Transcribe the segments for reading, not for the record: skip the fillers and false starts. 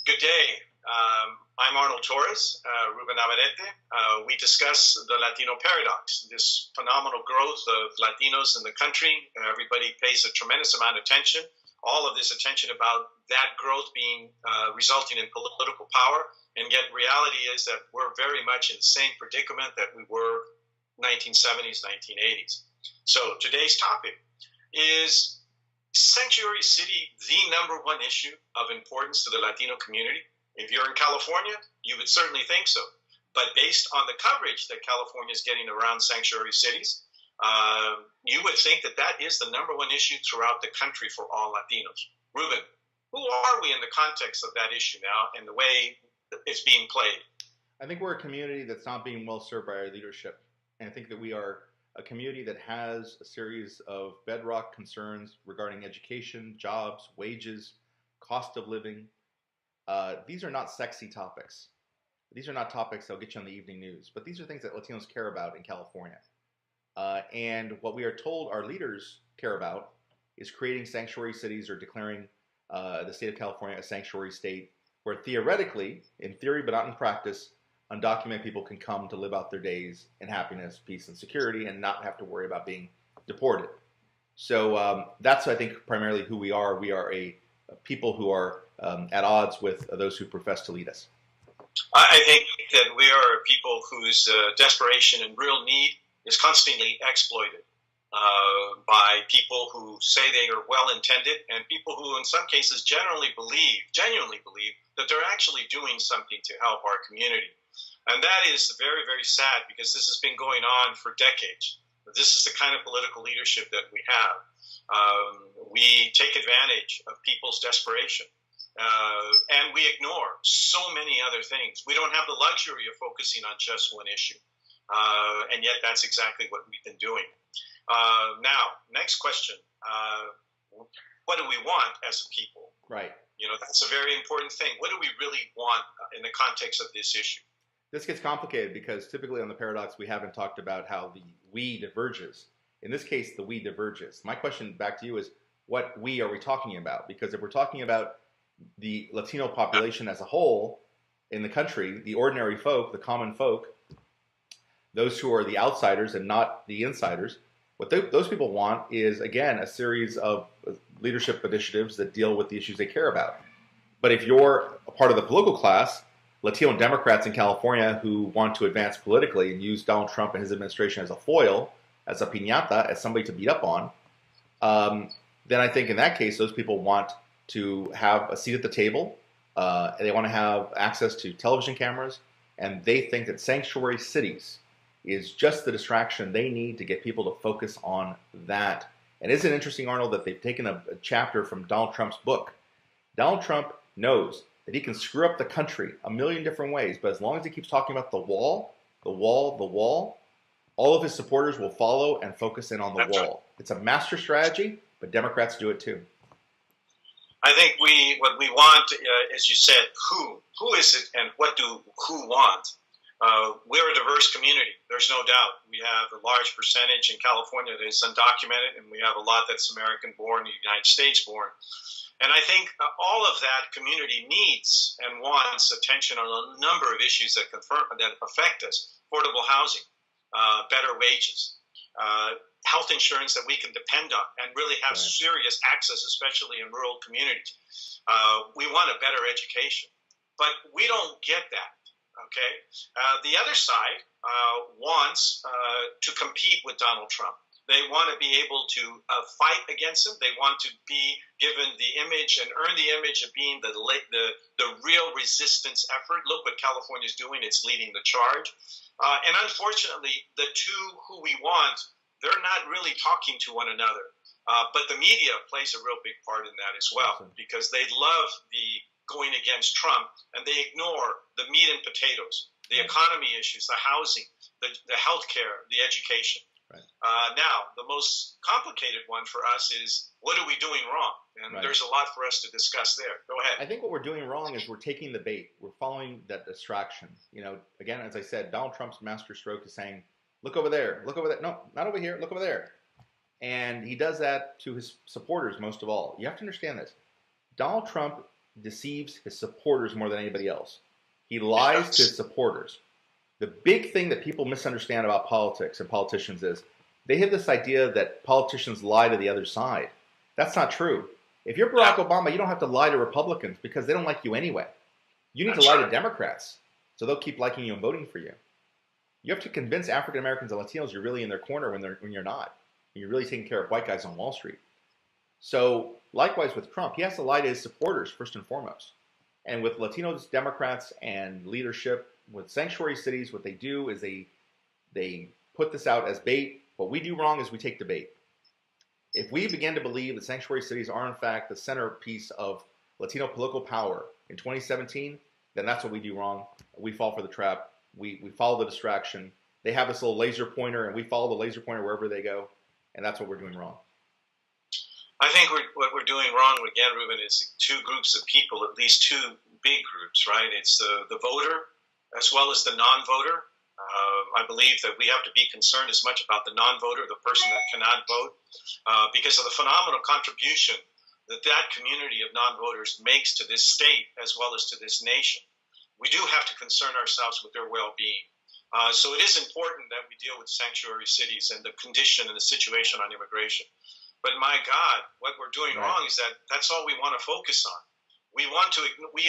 Good day. I'm Arnold Torres, Ruben Navarrete. We discuss the Latino Paradox, this phenomenal growth of Latinos in the country. Everybody pays a tremendous amount of attention. All of this attention about that growth being resulting in political power, and yet reality is that we're very much in the same predicament that we were 1970s, 1980s. So today's topic is Sanctuary City the number one issue of importance to the Latino community? If you're in California, you would certainly think so. But based on the coverage that California is getting around sanctuary cities, you would think that that is the number one issue throughout the country for all Latinos. Ruben, who are we in the context of that issue now and the way it's being played? I think we're a community that's not being well served by our leadership. And I think that we are a community that has a series of bedrock concerns regarding education, jobs, wages, cost of living. These are not sexy topics. These are not topics that will get you on the evening news, but these are things that Latinos care about in California. And what we are told our leaders care about is creating sanctuary cities or declaring the state of California a sanctuary state where theoretically, in theory but not in practice, undocumented people can come to live out their days in happiness, peace, and security and not have to worry about being deported. So that's, I think, primarily who we are. We are a people who are at odds with those who profess to lead us. I think that we are a people whose desperation and real need is constantly exploited by people who say they are well-intended and people who in some cases genuinely believe that they're actually doing something to help our community. And that is very, very sad because this has been going on for decades. This is the kind of political leadership that we have. We take advantage of people's desperation. And we ignore so many other things. We don't have the luxury of focusing on just one issue. And yet that's exactly what we've been doing. Now, next question. What do we want as a people? Right. You know, that's a very important thing. What do we really want in the context of this issue? This gets complicated because typically on the Paradox, we haven't talked about how the we diverges. In this case, the we diverges. My question back to you is, what we are we talking about? Because if we're talking about the Latino population as a whole in the country, the ordinary folk, the common folk, those who are the outsiders and not the insiders, what those people want is, again, a series of leadership initiatives that deal with the issues they care about. But if you're a part of the political class, Latino Democrats in California who want to advance politically and use Donald Trump and his administration as a foil, as a piñata, as somebody to beat up on, then I think in that case, those people want to have a seat at the table. They want to have access to television cameras, and they think that sanctuary cities is just the distraction they need to get people to focus on that. And isn't it interesting, Arnold, that they've taken a chapter from Donald Trump's book? Donald Trump knows that he can screw up the country a million different ways, but as long as he keeps talking about the wall, all of his supporters will follow and focus in on the wall. It's a master strategy, but Democrats do it too. I think what we want, as you said, who is it and what do who want? We're a diverse community. There's no doubt. We have a large percentage in California that is undocumented, and we have a lot that's American-born, United States-born. And I think all of that community needs and wants attention on a number of issues that affect us. Affordable housing, better wages, health insurance that we can depend on and really have serious access, especially in rural communities. We want a better education, but we don't get that. Okay, the other side wants to compete with Donald Trump. They want to be able to fight against him. They want to be given the image and earn the image of being the real resistance effort. Look what California is doing. It's leading the charge. And unfortunately, the two who we want, they're not really talking to one another. But the media plays a real big part in that as well, because they love the going against Trump and they ignore the meat and potatoes, the economy issues, the housing, the health care, the education. Now, the most complicated one for us is, what are we doing wrong? And there's a lot for us to discuss there. Go ahead. I think what we're doing wrong is we're taking the bait. We're following that distraction. You know, again, as I said, Donald Trump's master stroke is saying, look over there, look over there. No, not over here, look over there. And he does that to his supporters most of all. You have to understand this. Donald Trump deceives his supporters more than anybody else. He lies to his supporters. The big thing that people misunderstand about politics and politicians is they have this idea that politicians lie to the other side. That's not true. If you're Barack Obama, you don't have to lie to Republicans because they don't like you anyway. You need to lie to Democrats, so they'll keep liking you and voting for you. You have to convince African Americans and Latinos you're really in their corner when you're not. When you're really taking care of white guys on Wall Street. So likewise with Trump, he has to lie to his supporters first and foremost. And with Latinos, Democrats, and leadership, with sanctuary cities, what they do is they put this out as bait. What we do wrong is we take the bait. If we begin to believe that sanctuary cities are in fact the centerpiece of Latino political power in 2017, then that's what we do wrong. We fall for the trap. We follow the distraction. They have this little laser pointer, and we follow the laser pointer wherever they go, and that's what we're doing wrong. I think what we're doing wrong, again, Ruben, is two groups of people, at least two big groups, right? It's the voter as well as the non-voter. I believe that we have to be concerned as much about the non-voter, the person that cannot vote, because of the phenomenal contribution that community of non-voters makes to this state as well as to this nation. We do have to concern ourselves with their well-being. So it is important that we deal with sanctuary cities and the condition and the situation on immigration. But my God, what we're doing wrong is that's all we want to focus on. We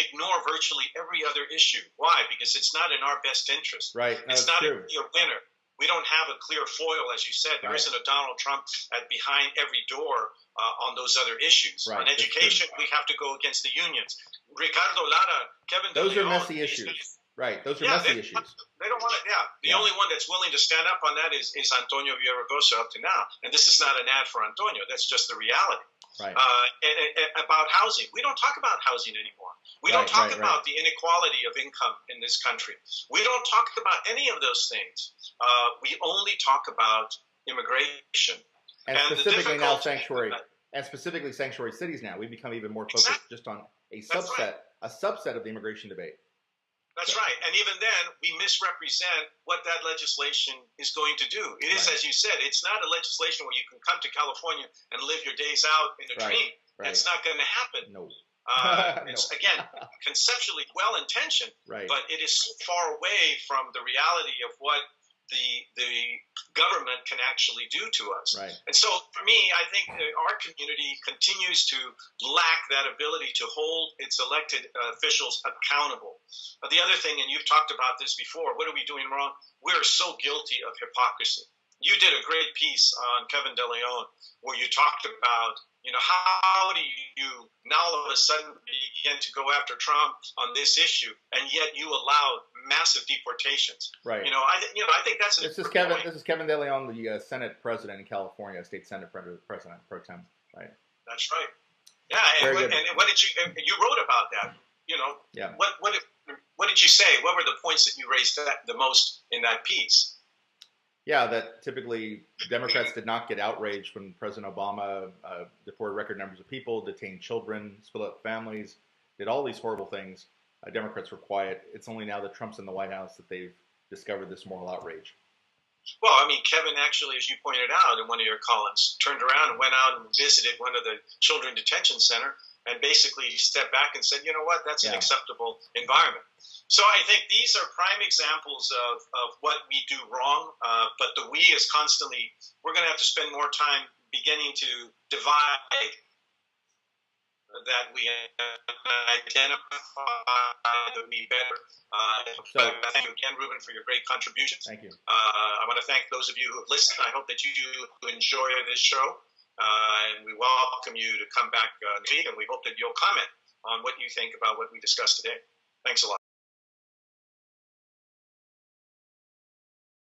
ignore virtually every other issue. Why? Because it's not in our best interest. Right. No, it's not true. a clear winner. We don't have a clear foil, as you said. There isn't a Donald Trump behind every door on those other issues. Right. On education, we have to go against the unions. Ricardo Lara, Kevin Those De are Leon, messy issues. Right. Those are messy issues. They don't want it. Yeah. The only one that's willing to stand up on that is Antonio Villaraigosa up to now. And this is not an ad for Antonio. That's just the reality. Right. About housing. We don't talk about housing anymore. We don't talk about the inequality of income in this country. We don't talk about any of those things. We only talk about immigration. And specifically now sanctuary. And specifically sanctuary cities now. We become even more focused just on a subset of the immigration debate. That's right. And even then, we misrepresent what that legislation is going to do. It is, as you said, it's not a legislation where you can come to California and live your days out in a dream. That's not going to happen. No. It's, again, conceptually well-intentioned, but it is so far away from the reality of what the government can actually do to us. Right. And so for me, I think our community continues to lack that ability to hold its elected officials accountable. The other thing, and you've talked about this before, what are we doing wrong? We're so guilty of hypocrisy. You did a great piece on Kevin De Leon where you talked about, how do you now all of a sudden begin to go after Trump on this issue, and yet you allow massive deportations. Right. I think that's an important point. This is Kevin De Leon, the Senate president in California, state Senate president pro tem. Right. That's right. Yeah, and what did you wrote about that? Yeah. What did you say? What were the points that you raised the most in that piece? Yeah, that typically Democrats did not get outraged when President Obama deported record numbers of people, detained children, split up families, did all these horrible things. Democrats were quiet. It's only now that Trump's in the White House that they've discovered this moral outrage. Well, Kevin actually, as you pointed out in one of your columns, turned around and went out and visited one of the children detention center and basically stepped back and said, you know what, that's an acceptable environment. So I think these are prime examples of what we do wrong, but the we is constantly, we're going to have to spend more time beginning to divide that we identify the we better. So thank you again, Ruben, for your great contributions. Thank you. I want to thank those of you who have listened. I hope that you do enjoy this show, and we welcome you to come back next week, and we hope that you'll comment on what you think about what we discussed today. Thanks a lot.